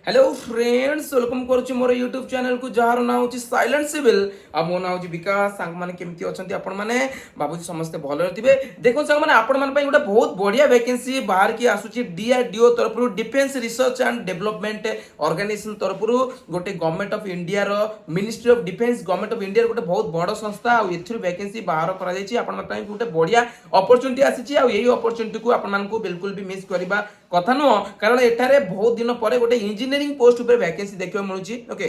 Hello friends welcome करुच्ची मोर YouTube channel को jar ना हूँ साइलेंट सिविल आ मो ना हूँ विकास सांग मैंने केमती अच्छा आपण मैंने भावुँ समस्ते भले थे देखो सांग मैंने आपण मैंने गोटे बहुत बढ़िया वैकेंसी बाहर की आसूची डीआरडीओ तरफ defence research and development organisation तरफ गोटे गवर्नमेंट ऑफ इंडिया रो ministry of defence government of India गोटे बहुत बड़ संस्था आ वैकेंसी बाहर कर गोटे बढ़िया अपरच्युनिटी आसी यही अपरच्युनिटी को आपण बिल्कुल भी मिस करवा कथा नुह कारण एठारे बहुत दिन पर गोटे इंजीनियरिंग पोस्ट उपर वैकेंसी देखा मिलूँ ओके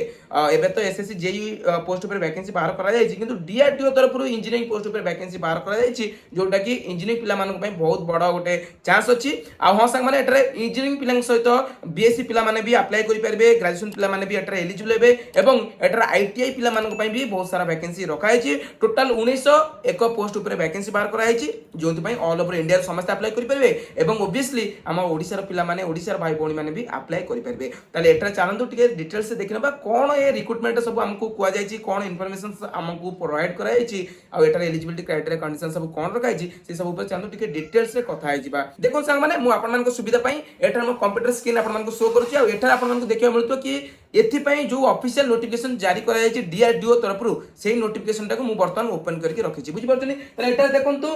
एबे तो एसएससी जेई पोस्ट उपर वैकेंसी बाहर करा जायछि किंतु डीआरडीओ तरफ इंजीनियरिंग पोस्ट उपर वैकेंसी बाहर करा जायछि जोटा कि इंजीनियरिंग पिला मानक पई बहुत बड़ गोटे चांस अछि आ हां संग माने एठारे इंजीनियरिंग पिला सहित बीएससी पिला माने भी अप्लाई करि परबे ग्रेजुएशन पिला माने भी एठारे एलिजिबल हेबे एवं एठारे आईटीआई पिला मानक पई भी बहुत सारा वैकेंसी रखा जायछि टोटल 1901 पोस्ट उपर वैकेंसी बाहर करा जायछि जोंति पई ऑल ओवर इंडिया समस्त अप्लाई करि परबे एवं ऑब्वियसली हम ओडिसा पिला माने ओडिसा भाई भौणी माने भी अप्लाई करि परबे ताले एटा चलंतु टिके डिटेल्स से देखिनबा कोन ए रिक्रूटमेंट सब हमको कुआ जायछि कोन इंफॉर्मेशन हमको प्रोवाइड करा जायछि आ एटा एलिजिबिलिटी क्राइटेरिया कंडीशन सब कोन रखा जायछि से सब ऊपर चलंतु टिके डिटेल्स से कथा आइजिबा देखो संग माने मु आपन मानको सुविधा पई एटा हम कंप्यूटर स्क्रीन आपन मानको शो करूछि आ एटा आपन मानको देखिबा मिलतो कि एथि पई जो ऑफिशियल नोटिफिकेशन जारी करा जायछि डीआरडीओ तरफ रु सेही नोटिफिकेशन टाको मु वर्तमान ओपन करके रखिछि बुझि परछनी त एटा देखंतु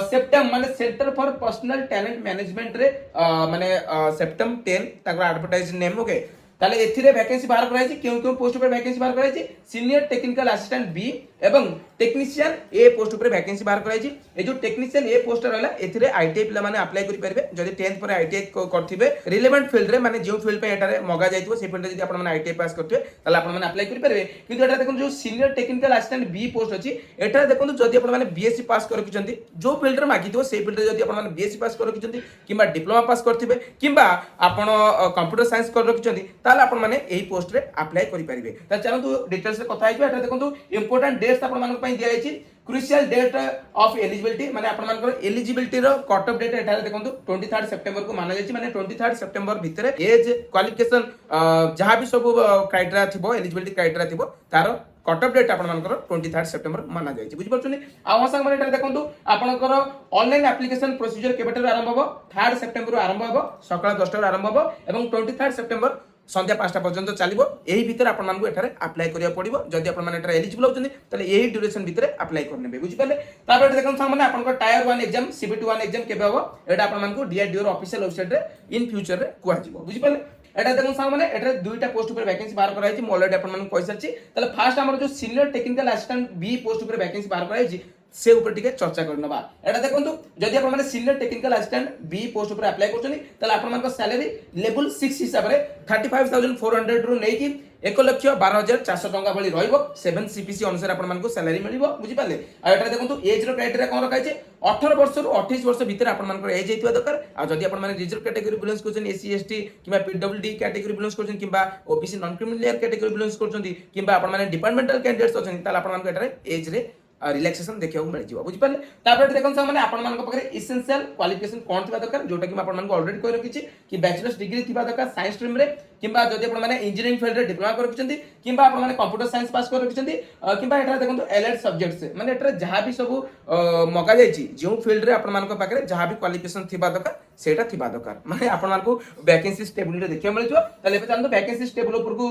सेप्टेम माने centre for personal talent management रे माने सेप्टेम 10 ताकर एडवर्टाइज नेम ओके ताले एथिरे वैकेंसी बाहर कराई क्यों पोस्ट पर वैकेंसी बाहर कराई सीनियर टेक्निकल असिस्टेंट बी एवं टेक्नीशियन ए पोस्ट पर वैकेंसी बाहर कराई ए जो टेक्नीशियन ए पोस्ट रहला एथिरे आईटीआई पिला माने अप्लाई करि परबे जदि 10th पर आईटीआई करथिबे रिलेवेंट फील्ड रे माने जो फील्ड पे एटारे मगा जाइतबो से फील्ड रे जदि आपण माने आईटीआई पास करथिबे ताले आपण माने अप्लाई करि परबे किंतु एटा देखन जो senior technical assistant B post अछि एटा देखन जदि आपण माने बीएससी पास करकिचंती जो फील्ड रे मागितबो से फील्ड रे जदि आपण माने बीएससी पास करकिचंती किबा डिप्लोमा पास करथिबे किबा आपण कंप्यूटर साइंस कर रखिचंती ताले आपण माने एही पोस्ट रे अप्लाई करि परबे त चलंतु डिटेल्स रे कथा आइबे एटा देखंतु इंपोर्टेंट डेट्स आपण मानक पई दिया जायछि क्रुशियल डेट ऑफ एलिजिबिलिटी माने आपण मानकर एलिजिबिलिटी रो कट ऑफ डेट एठारे देखंतु 23 सितंबर को माना जायछि माने 23 सितंबर भितरे एज क्वालिफिकेशन जहां भी सब क्राइटेरिया थिबो एलिजिबिलिटी क्राइटेरिया थिबो तार कट ऑफ डेट आपण मानकर 23 सितंबर माना जायछि बुझि परछनी आ संग माने एठारे देखंतु आपनकर ऑनलाइन एप्लीकेशन प्रोसीजर केबेटर आरंभ हो 3 सितंबर आरंभ हो सकाळ 10 आरंभ हो एवं 23 सितंबर संध्या 5टा पर्यंत चलिबो एही भीतर आपण मानकु एठारे अप्लाई करिया पड़िबो जदि आपण माने एठारे एलिजिबल होचंदी तले एही ड्यूरेशन भीतर अप्लाई करनेबे बुझि पाले तापर देखन साम माने आपण को टायर 1 एग्जाम सीबीटी 1 एग्जाम केबे होबो एटा आपण मानकु डीआरडीओ रो ऑफिशियल वेबसाइट रे इन फ्यूचर रे कुआ जिवो बुझि पाले एटा देखन साम माने एठारे दुईटा पोस्ट पर वैकेंसी बाहर कराई छि ऑलरेडी आपण मानकु कहि सरछि तले फर्स्ट हमर जो senior technical assistant B post पर वैकेंसी बाहर कराई छि से ऊपर टिके चर्चा करनबा एटा देखंतु जदि आपण माने senior technical assistant B post ऊपर अप्लाई करछनी तले आपण मानक सैलरी लेवल 6 हिसाब रे 35400 रु नै कि 1,12,400 टंका भली रहइबो 7 सीपीसी अनुसार आपण मानकु सैलरी मिलिबो बुझि पाले आ एटा देखंतु एज रो क्राइटेरिया कोन रखाइ छै 18 वर्ष रु 28 वर्ष भीतर आपण मानकर एज हेतिबा दरकार आ जदि आपण माने रिजर्व कैटेगरी बिलोंग्स करछन एससी एसटी किबा पीडब्ल्यूडी कैटेगरी बिलोंग्स करछन किबा OBC non criminal category belongs करछन किबा आपण माने डिपार्टमेंटल कैंडिडेट्स अछन ताला आपण मानक एटारे एज रे रिलैक्सेशन देखियो मिल जिवो बुझि पाले तापर देखन सा माने आपण मानक पकरे एसेंशियल क्वालिफिकेशन कोन थिबा दरकार जोटा कि आपण मानक ऑलरेडी कहि रखिछि कि बैचलर्स डिग्री थिबा दरकार साइंस स्ट्रीम रे किबा जदि आपण माने इंजीनियरिंग फील्ड रे डिप्लोमा कर रखिछंती किबा आपण माने कंप्यूटर साइंस पास कर रखिछंती किबा एटा देखंतु एलाइड सब्जेक्ट्स माने एटा जहां भी सब मगा जायछि जो फील्ड रे आपण मानक पकरे जहां भी क्वालिफिकेशन थिबा दरकार सेटा थिबा दरकार माने आपण मानक वैकेंसी स्टेबिलिटी देखियो मिल जिवो तले जानतो वैकेंसी स्टेबल ऊपर को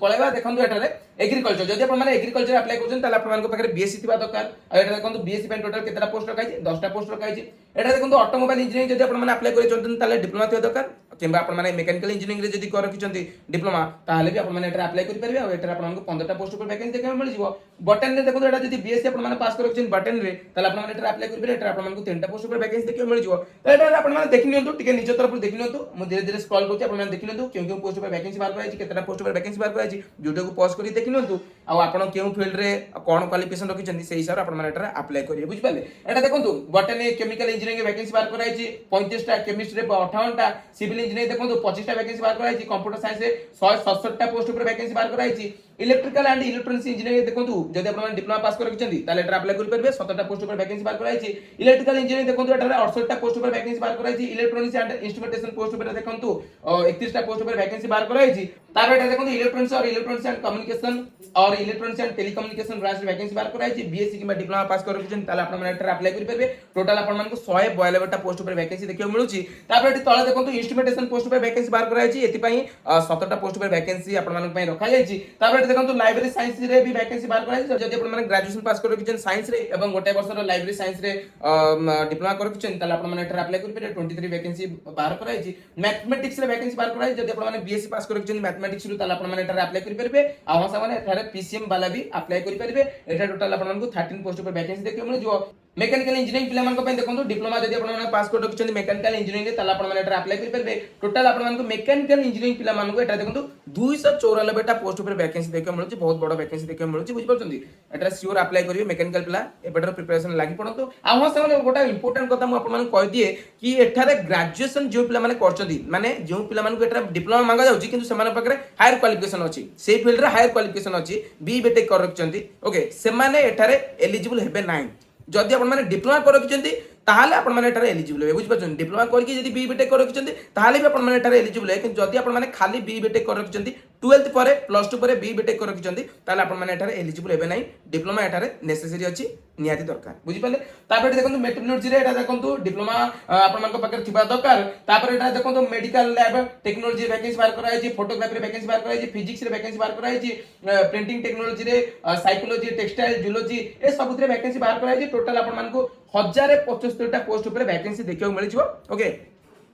पळेबा देखंतु एटा रे एग्रीकल्चर जदि आपण माने एग्रीकल्चर अप्लाई करछन तले आपण मानक पकरे बीएससी थिबा दरकार आ एटा देखंतु बीएससी पे टोटल केतरा पोस्ट रखाइ छै 10टा पोस्ट रखाइ छै एटा देखंतु ऑटोमोबाइल इंजीनियरिंग जदि आपण माने अप्लाई करै छथन तले डिप्लोमा थिबा दरकार किबा आपण माने मैकेनिकल इंजीनियरिंग रे जदि कर रखिछंती डिप्लोमा ताले भी आपण माने एटा अप्लाई करि परबे आ एटा आपण मानक 15टा पोस्ट पर वैकेंसी देखा मिल जिवो बटन रे देखंतु एटा जदि बीएससी आपण माने पास कर रखिछन बटन रे तले आपण माने एटा अप्लाई करि परबे एटा आपण मानक 3टा पोस्ट पर वैकेंसी देखा मिल जिवो एटा आपण माने देखि नियंतु टिके निज तरफ देखि नियंतु मु धीरे धीरे स्क्रॉल करछि आपण माने देखि नियंतु क्यों पोस्ट पर वैकेंसी बाहर कराइ छि केतरा पोस्ट पर वैकेंसी बाहर कराइ छि वीडियो को पॉज करि देखि नियंतु आ आपण केउ फील्ड रे कोन क्वालिफिकेशन रखिछन से हिसाब आपण माने एटा अप्लाई करिए बुझ पाले एटा देखंतु बटनी केमिकल इंजीनियरिंग वैकेंसी बाहर कराइ छि 35टा केमिस्ट्री रे 58टा सिविल इंजीनियरिंग देखंतु 25टा वैकेंसी बाहर कराइ छि कंप्यूटर साइंस रे 167टा पोस्ट पर वैकेंसी बाहर कराइ छि इलेक्ट्रिकल एंड इलेक्ट्रॉनिक्स इंजीनियरिंग देखंतु जदि आपण डिप्लोमा पास कर रखिसंती ताले एटा अप्लाई करि परबे 17टा पोस्ट पर वैकेंसी बाहर कराइछि इलेक्ट्रिकल इंजीनियरिंग देखंतु एटा 68टा पोस्ट पर वैकेंसी बाहर कराइछि इलेक्ट्रॉनिक्स एंड इंस्ट्रूमेंटेशन पोस्ट पर देखंतु 31टा पोस्ट पर वैकेंसी बाहर कराइछि तापर एटा देखंतु इलेक्ट्रॉनिक्स एंड कम्युनिकेशन और electronics and telecommunication branch vacancy बाहर कराइछि बीएससी किबा डिप्लोमा पास कर रखिसंती ताले आपण माने एटा अप्लाई करि परबे टोटल आपण मानको 192टा पोस्ट पर वैकेंसी देखियो मिलुछि तापर एटी तळे देखंतु इंस्ट्रूमेंटेशन पोस्ट पर वैकेंसी बाहर कराइछि एति पई 17टा पोस्ट पर वैकेंसी आपण मानको पई रखा जाइछि तापर एटी देखंतु लाइब्रेरी साइंस रे भी वैकेंसी बाहर कराइछि जदि आपण माने ग्रेजुएशन पास कर रखिसन साइंस रे एवं गोटे वर्ष रो लाइब्रेरी साइंस रे डिप्लोमा कर रखिसन ताले आपण माने एटा अप्लाई करि परबे 23 वैकेंसी बाहर कराइछि मैथमेटिक्स रे वैकेंसी बाहर कराइछि जदि आपण माने बीएससी पास कर रखिसन मैथमेटिक्स रो ताले आपण माने एटा अप्लाई करि परबे आ हम माने एटा पीसीएम वाला भी अप्लाई करि परबे एटा टोटल आपण मानको 13 पोस्ट पर वैकेंसी देखियो मिल जो मेकानिकल इंजीनियरिंग पिला मानको पय देखंतु डिप्लोमा जदि आपण माने पास कर रखिसन मेकानिकल इंजीनियरिंग रे ताले आपण माने एटा अप्लाई करि परबे टोटल आपण मानको मेकानिकल इंजीनियरिंग पिला मानको एटा देखंतु 294 टा पोस्ट पर वैकेंसी देखियो मिलुछि बहुत बड़ वैकेंसी देखियो मिलुछि बुझि परछंती एटा सियोर अप्लाई करिवे मेकानिकल पिला एबेटर प्रिपरेशन लागि पडंतु आ हम से गोटा इंपोर्टेंट कथा मु आपण माने कहि दिए कि एठारे ग्रेजुएशन जो पिला माने करछंती माने जो पिला मानको एटा डिप्लोमा मांगा जाउछि किंतु सेमाने पकरे हायर क्वालिफिकेशन अछि सेही फील्ड रे हायर क्वालिफिकेशन अछि बी बीटेक कर रखछंती ओके सेमाने एठारे एलिजिबल हेबे नाही जदि आपण माने डिप्लोमा कर रखिसंती ताहाले आपण माने एटारे एलिजिबल हे बुझ परछन डिप्लोमा करके जदि बी बीटेक कर रखिसंती ताहाले भी आपण माने एटारे एलिजिबल हे कि जदि आपण माने खाली बी बीटेक कर रखिसंती 12th परे प्लस 2 परे बी बीटेक कर रखिसंती ताहाले आपण माने एटारे एलिजिबल हेबे नाही डिप्लोमा एटारे नेसेसरी अछि नियाती दरकार बुझि पाले तापर देखंतु मेट्रोलॉजी रे एटा देखंतु डिप्लोमा आपण मानक पाकर थिबा दरकार तापर एटा देखंतु मेडिकल लैब टेक्नोलॉजी वैकेंसी बाहर कराय छी फोटोग्राफी रे वैकेंसी बाहर कराय छी फिजिक्स रे वैकेंसी बाहर कराय छी प्रिंटिंग टेक्नोलॉजी रे साइकोलॉजी टेक्सटाइल जूलॉजी ए सब रे वैकेंसी बाहर कराय छी टोटल आपण मानको 1075 टा पोस्ट ऊपर वैकेंसी देखियो मिल जिवो ओके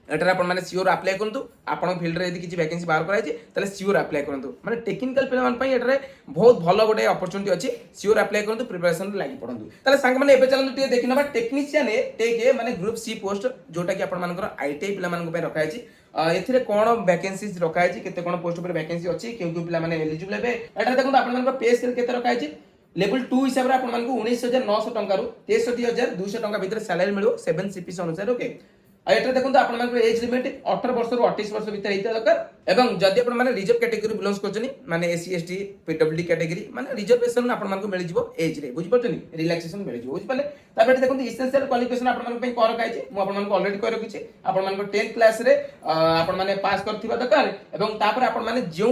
एटार आपण माने सियोर अप्लाई करंतु आपण फील्ड रे यदि किछि वैकेंसी बाहर कराय छी तले सियोर अप्लाई करंतु माने टेक्निकल पिला मान पई एटारे बहुत भलो गोटे अपॉर्चुनिटी अछि सियोर अप्लाई करंतु प्रिपरेशन लागि पडंतु तले संग माने एबे चलंतु टिके देखिनबा टेक्नीशियन टेक माने ग्रुप सी पोस्ट जोटा कि आपण मानकर आईटीआई पिला मान पई रखाय छी एथिरे कोन वैकेंसीज रखाय छी केते कोन पोस्ट ऊपर वैकेंसी अछि केउ पिला माने एलिजिबल हेबे एटा देखंतु आपण मानकर पे स्केल केते रखाय छी लेवल 2 हिसाब रे आपण मानकु 19900 टंका रु 63200 टंका भीतर सैलरी मिलो 7 सीपीसी अनुसार ओके एटा देखंतु आपण मानकर एज लिमिट 18 वर्ष रु 28 वर्ष भीतर हेता दरकार एवं जदि आपण माने रिजर्व कैटेगरी बिलोंग्स करछनी माने एससी एसटी पीडब्ल्यूडी कैटेगरी माने रिजर्वेशन आपण मानकु मिल जिवो एज रे बुझि परछनी रिलैक्सेशन मिल जिवो बुझि पाले तापर देखंतु एसेंशियल क्वालिफिकेशन आपण मानक पई कर काइछि मु आपण मानकु ऑलरेडी कह रखिछि आपण मानकु 10th क्लास रे आपण माने पास करथिबा दरकार एवं तापर आपण माने जो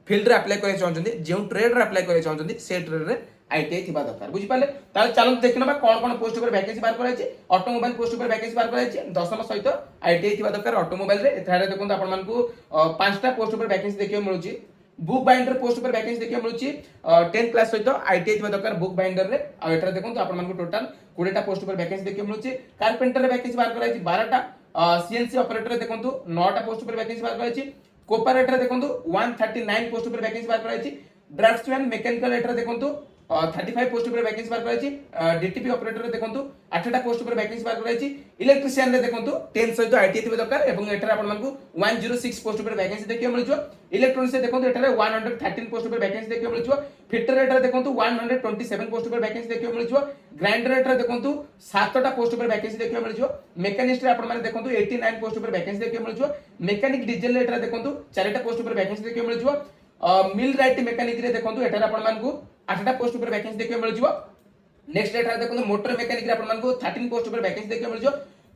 फील्ड रे अप्लाई करे चाहछन्ती जो ट्रेड रे अप्लाई करे चाहछन्ती से ट्रेड रे आईटीआई थिबा दरकार बुझि पाले ताले चलन देखनबा कोन कोन पोस्ट ऊपर वैकेंसी बाहर कराय छै ऑटोमोबाइल पोस्ट ऊपर वैकेंसी बाहर कराय छै 10मा सहित आईटीआई थिबा दरकार ऑटोमोबाइल रे एथारे देखंतु आपण मानकु 5टा पोस्ट ऊपर वैकेंसी देखियो मिलुची बुक बाइंडर पोस्ट ऊपर वैकेंसी देखियो मिलुची 10th क्लास सहित आईटीआई थिबा दरकार बुक बाइंडर रे आ एथारे देखंतु आपण मानकु टोटल 20टा पोस्ट ऊपर वैकेंसी देखियो मिलुची कारपेंटर रे वैकेंसी बाहर कराय छै 12टा सीएनसी ऑपरेटर देखंतु 9टा पोस्ट ऊपर वैकेंसी बाहर कराय छै कोऑपरेटर देखंतु 139 पोस्ट ऊपर वैकेंसी बाहर कराय छै ड्राफ्ट्समैन मैकेनिकल एटर देखंतु 35 पोस्ट ऊपर वैकेंसी बाहर कराई छी डीटीपी ऑपरेटर देखंतु 8टा पोस्ट ऊपर वैकेंसी बाहर कराई छी इलेक्ट्रिशियन रे देखंतु 10 सहित आईटीआई थिबे दरकार एवं एटर आपण मानकु 106 पोस्ट ऊपर वैकेंसी देखियो मिलजो इलेक्ट्रॉनिक्स देखंतु एटर 113 पोस्ट ऊपर वैकेंसी देखियो मिलजो फिटर एटर देखंतु 127 पोस्ट ऊपर वैकेंसी देखियो मिलजो ग्राइंडर एटर देखंतु 7टा पोस्ट ऊपर वैकेंसी देखियो मिलजो मैकेनिस्ट रे आपण माने देखंतु 89 पोस्ट ऊपर वैकेंसी देखियो मिलजो मैकेनिक डीजल एटर देखंतु 4टा पोस्ट ऊपर वैकेंसी देखियो मिलजो मिल राइट मैकेनिक रे देखंतु एटर आपण मानकु 8टा पोस्ट ऊपर वैकेंसी देखियो मिल जिवो नेक्स्ट एटा देखंतु मोटर मैकेनिक रे आपण मानकु 13 पोस्ट ऊपर वैकेंसी देखियो मिल जिवो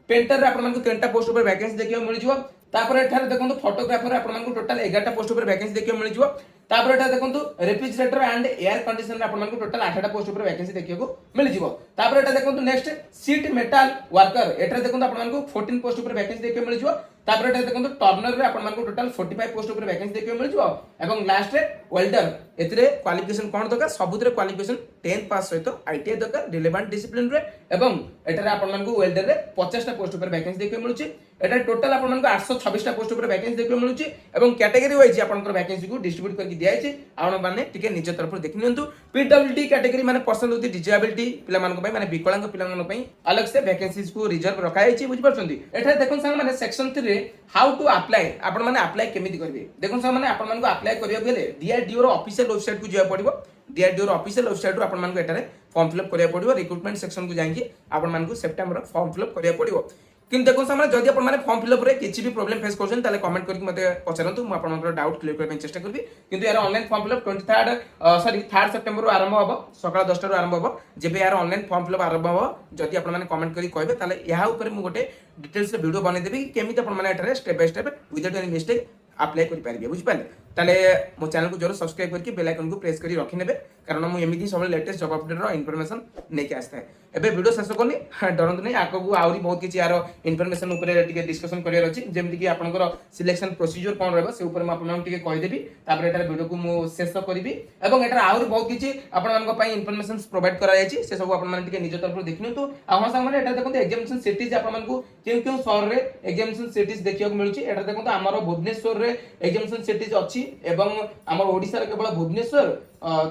पेंटर रे आपण मानकु 3टा पोस्ट ऊपर वैकेंसी देखियो मिल जिवो तापर एठार देखंतु फोटोग्राफर रे आपण मानकु टोटल 11टा पोस्ट ऊपर वैकेंसी देखियो मिल जिवो तापर एटा देखंतु रेफ्रिजरेटर एंड एयर कंडीशनर रे आपण मानकु टोटल 8टा पोस्ट ऊपर वैकेंसी देखियो मिल जिवो तापर एटा देखंतु नेक्स्ट सीट मेटल वर्कर एटा देखंतु आपण मानकु 14 पोस्ट ऊपर वैकेंसी देखियो मिल जिवो तापर एटा देखंतु टर्नर रे आपण मानकु टोटल 45 पोस्ट ऊपर वैकेंसी देखियो मिल जिवो एवं लास्ट रे वेल्डर एतरे क्वालिफिकेशन कोन दरकार सबुतरे क्वालिफिकेशन 10th पास सहित आईटीआई दरकार रिलेवेंट डिसिप्लिन रे एवं एटारे आपण मानकु वेल्डर रे 50टा पोस्ट ऊपर वैकेंसी देखियो मिलुची एटा टोटल आपण मानकु 826टा पोस्ट ऊपर वैकेंसी देखियो मिलुची एवं कैटेगरी वाइज आपनकर वैकेंसी को डिस्ट्रीब्यूट करके दिया छै आपण माने टिके निज तरफ देखि नियंतु पीडब्ल्यूडी कैटेगरी माने पर्सन विथ डिसेबिलिटी पिला मानको पई माने विकलांग पिला मानको पई अलग से वैकेंसीज को रिजर्व रखाय छै बुझ परछंती एटा देखन संग माने सेक्शन 3 रे हाउ टू अप्लाई आपण माने अप्लाई केमिति करबे देखन संग माने आपण मानको अप्लाई करियो गेले डीआरडीओ रो ऑफिशियल वेबसाइट को जिया पड़िबो डीआरडीओ रो ऑफिशियल वेबसाइट रो आपण मानको एटारे फॉर्म फिलअप करिया पड़िबो रिक्रूटमेंट सेक्शन को जाईकी आपण मानको सितंबर फॉर्म फिलअप करिया पड़िबो କିନ୍ତୁ ଦେଖନ୍ତୁ ସାଙ୍ଗମାନେ ଯଦି ଆପଣମାନେ ଫର୍ମ ଫିଲ୍ଅପ୍ ରେ କିଛି ବି ପ୍ରୋବ୍ଲେମ୍ ଫେସ୍ କରୁଛନ୍ତି ତାହେଲେ କମେଣ୍ଟ କରିକି ମୋତେ ପଚାରନ୍ତୁ, ମୁଁ ଆପଣଙ୍କର ଡାଉଟ୍ କ୍ଲିୟର କରିବା ପାଇଁ ଚେଷ୍ଟା କରିବି। କିନ୍ତୁ ଏହାର ଅନଲାଇନ୍ ଫର୍ମ ଫିଲ୍ଅପ୍ 3 ସେପ୍ଟେମ୍ବରରୁ ଆରମ୍ଭ ହେବ, ସକାଳ 10ଟାରୁ ଆରମ୍ଭ ହେବ। ଯେବେ ଏହାର ଅନଲାଇନ୍ ଫର୍ମ ଫିଲ୍ଅପ୍ ଆରମ୍ଭ ହେବ, ଯଦି ଆପଣମାନେ କମେଣ୍ଟ କରି କହିବେ ତାହେଲେ ଏହା ଉପରେ ମୁଁ ଗୋଟେ ଡିଟେଲ୍ସରେ ଭିଡ଼ିଓ ବନେଇଦେବି କେମିତି ଆପଣମାନେ ଏଠାରେ step by step without any mistake apply କରିପାରିବେ, ବୁଝିପାରିଲେ। ତାହେଲେ ମୋ ଚ୍ୟାନେଲକୁ ଜरूर ସବସ୍କ୍ରାଇब କରିକି बेल आइकन को प्रेस करी रखिनेबे, कारण ମୁଁ ଏମିତି ସବୁ लेटेस्ट जॉब अपडेट ର इन्फॉर्मेशन ନେଇକି ଆସିଥାଏ। ଏବେ ଭିडियो ଶେଷ କଲି, ଡରନ୍ତୁ ନାହିଁ, ଆଗକୁ ଆହୁରି ବହୁତ କିଛି यार इन्फॉर्मेशन ଉପରେ ଟିକେ डिस्कशन କରିବାର ଅଛି, ଯେମିତି କି ଆପଣଙ୍କର ସିଲେକ୍ସନ ପ୍ରୋସିଜର କଣ ରହିବ ସେ ଉପରେ ମୁଁ ଆପଣମାନଙ୍କୁ ଟିକେ କହିଦେବି। ତାପରେ ଏଟାର ଭିडिଓକୁ ମୁଁ ଶେଷ କରିବି ଏବଂ ଏଟାର ଆହୁରି ବହୁତ କିଛି ଆପଣମାନଙ୍କ ପାଇଁ ଇନଫର୍ମେସନ ପ୍ରୋଭାଇଡ କରାଯାଇଛି, ସେ ସବୁ ଆପଣମାନେ ଟିକେ ନିଜ ତରଫରୁ ଦେଖିନିଅନ୍ତୁ। ଆଉ ହଁ ସାଙ୍ଗମାନେ ଏଟା ଦେଖନ୍ତୁ ଏକ୍ସାମିନେସନ ସିଟିଜ ଆପଣମାନଙ୍କୁ କେଉଁ କେଉଁ ସହରରେ ଏକ୍ସାମିନେସନ ସିଟିଜ ଦେଖିବାକୁ ମିଳୁଛି। ଏଟା ଦେଖନ୍ତୁ ଆମର ଭୁବନେଶ୍ୱରରେ एग्जामिनेशन सिटीज अच्छी एवं आम ओडिशा केवल भुवनेश्वर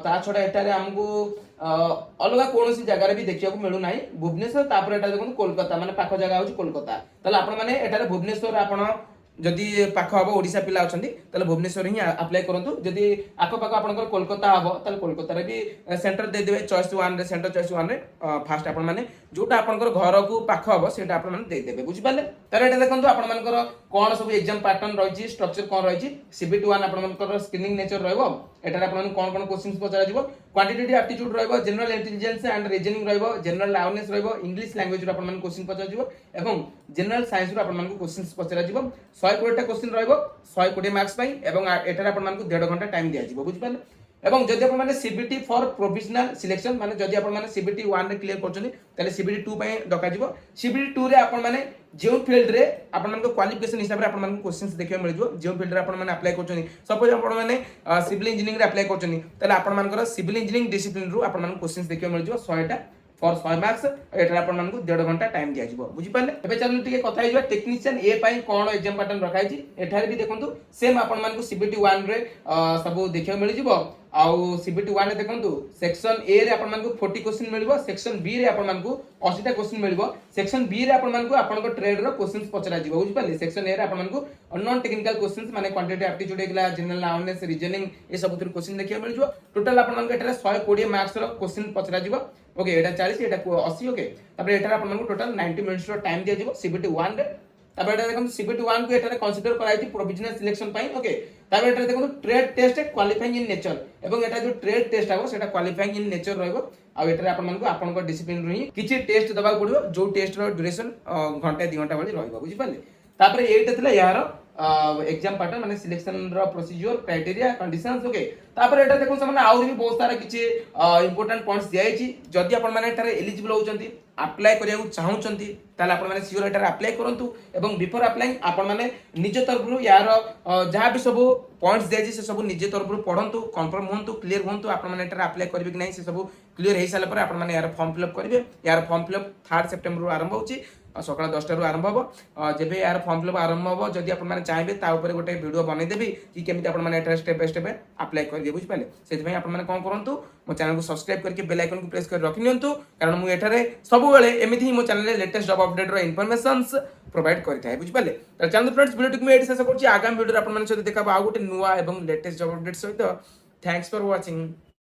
ता छड़ा एटारे हमको अलग कौन जगार भी देखा मिलू ना भुवनेश्वर तापर एटा देखो कोलकाता माने पाख जगह हूँ कोलकाता। ताले आपण माने एटारे भुवनेश्वर आपण जदि पाख हम ओडिशा पिला अच्छी ताले भुवनेश्वर ही अप्लाई करंतु। जदि आखपाख आपनकर कोलकाता हम ताले कोलकाता भी सेंटर दे देबे चॉइस 1 रे, सेंटर चॉइस 1 रे फास्ट आपण माने जोटा आपनकर घर को पाख हम सेटा आपण माने दे देबे, बुझि पाले। तारे एटा देखंतु आपण मानकर कोन सब एग्जाम पैटर्न रहिछि, स्ट्रक्चर कोन रहिछि। सीबीटी 1 आपण मानकर स्क्रीनिंग नेचर रहइबो, एटार आपण माने कोन कोन क्वेश्चंस पचरा जिवो, क्वांटिटेटिव एप्टीट्यूड रहइबो, जनरल इंटेलिजेंस एंड रीजनिंग रहइबो, जनरल अवेयरनेस रहइबो, इंग्लिश लैंग्वेज रो आपण माने क्वेश्चन पचरा जिवो एवं जनरल साइंस रो आपण माने क्वेश्चंस पचरा जिवो। 120 टा क्वेश्चन रहइबो 120 मार्क्स पई एवं एटार आपण माने 1.5 घंटा टाइम दिया जिवो, बुझि पाले। एवं जदि आपण माने सीबीटी फॉर प्रोविजनल सिलेक्शन माने जदि आपण माने सीबीटी 1 रे क्लियर करछनी ताले सीबीटी 2 पई डका जिवो। सीबीटी 2 रे आपण माने जो फील्ड रे आपण मानको क्वालिफिकेशन हिसाब रे आपण मानको क्वेश्चंस देखियो मिल जिवो। जो फील्ड रे आपण माने अप्लाई करछनी, सपोज आपण माने सिविल इंजीनियरिंग रे अप्लाई करछनी ताले आपण मानकर सिविल इंजीनियरिंग डिसिप्लिन रु आपण मानको क्वेश्चंस देखियो मिल जिवो 100 टा फॉर 100 मार्क्स। एटा आपण मानको 1.5 घंटा टाइम दिया जिवो, बुझि पाले। एबे चलो टिके कथा हिजो टेक्नीशियन ए पई कोन एग्जाम पैटर्न रखाई छि। एठारे भी देखंतु सेम आपण मानको सीबीटी 1 रे सब देखियो मिल जिवो। आउ सीबीटी 1 रे देखंतु सेक्शन ए रे आपण मानको 40 क्वेश्चन मिलबो, सेक्शन बी रे आपण मानको 80 टा क्वेश्चन मिलबो, सेक्शन बी रे आपण मानको आपनको ट्रेड रो क्वेश्चंस पचरा जिवो, बुझि पाले। सेक्शन ए रे आपण मानको नॉन टेक्निकल क्वेश्चंस माने क्वांटिटेटिव एप्टीट्यूड एकला, जनरल अवेयरनेस, रीजनिंग ए सब थ्रू क्वेश्चन देखियो मिल जिवो। टोटल आपण मानको एटारे 120 मार्क्स रो क्वेश्चन पचरा जिवो, ओके। एटा 40 एटा 80, ओके। तापर एटारे आपण मानको टोटल 90 मिनिट्स रो टाइम दिया जिवो सीबीटी 1 रे। तापर एटा देखम सीबीटी 1 को एटारे कंसीडर कराई थी प्रोविजनल सिलेक्शन पई, ओके। तापर एटारे देखम trade test qualifying in nature एवं एटा जो ट्रेड टेस्ट आबो सेटा क्वालिफाइंग इन नेचर रहइबो। आ एटारे आपण मानको आपनको डिसिप्लिन रही किछि टेस्ट दबा पड़िबो, जो टेस्ट रो ड्यूरेशन घंटे 2 घंटा वाली रहइबो, बुझि पाले। तापर एटा थिला यार एग्जाम पैटर्न माने सिलेक्शन रो प्रोसीजर, क्राइटेरिया, कंडीशंस, ओके। तापर एटा देखो समान आउर भी बहुत सारा किछि इंपोर्टेंट पॉइंट्स दियाई छि। जदि आपण माने एटारे एलिजिबल होचंती, अप्लाई करिया चाहूचंती ताले आपण माने सियोर एटारे अप्लाई करंतु एवं बिफोर अप्लाइंग आपण माने निज तरफरु यार जहां भी सब पॉइंट्स दियाई छि से सब निज तरफरु पढंतु, कंफर्म होंतु, क्लियर होंतु आपण माने एटारे अप्लाई करबे कि नै से सब क्लियर हेइ साला पर आपण माने यार फॉर्म फिलअप करिवे। यार फॉर्म फिलअप 3 सेप्टेम्बर रु आरंभ होछि, सकाळ 10 टारू आरंभ हो। जेबे यार फॉर्म फिलअप आरंभ हो जदि आपण माने चाहेबे ता ऊपर गोटे वीडियो बनै देबी कि केमिति आपण माने एटा स्टेप बाय स्टेप अप्लाई करिवे, बुझ पाले। सेति भाई आपण माने कोन करंतु मो चैनल को सब्सक्राइब करके बेल आइकन को प्रेस कर रखि नियंतु, कारण मु एटारे सब बेले एमिति ही मो चैनल रे लेटेस्ट जॉब अपडेट रो इन्फॉर्मेशंस प्रोवाइड करथाय, बुझ पाले। त चैनल फ्रेंड्स वीडियो टिक में एडी शेष करछि, आगामी वीडियो रे आपण माने सहित देखाबो आ गोटे नुवा एवं लेटेस्ट जॉब अपडेट सहित। Thanks for watching.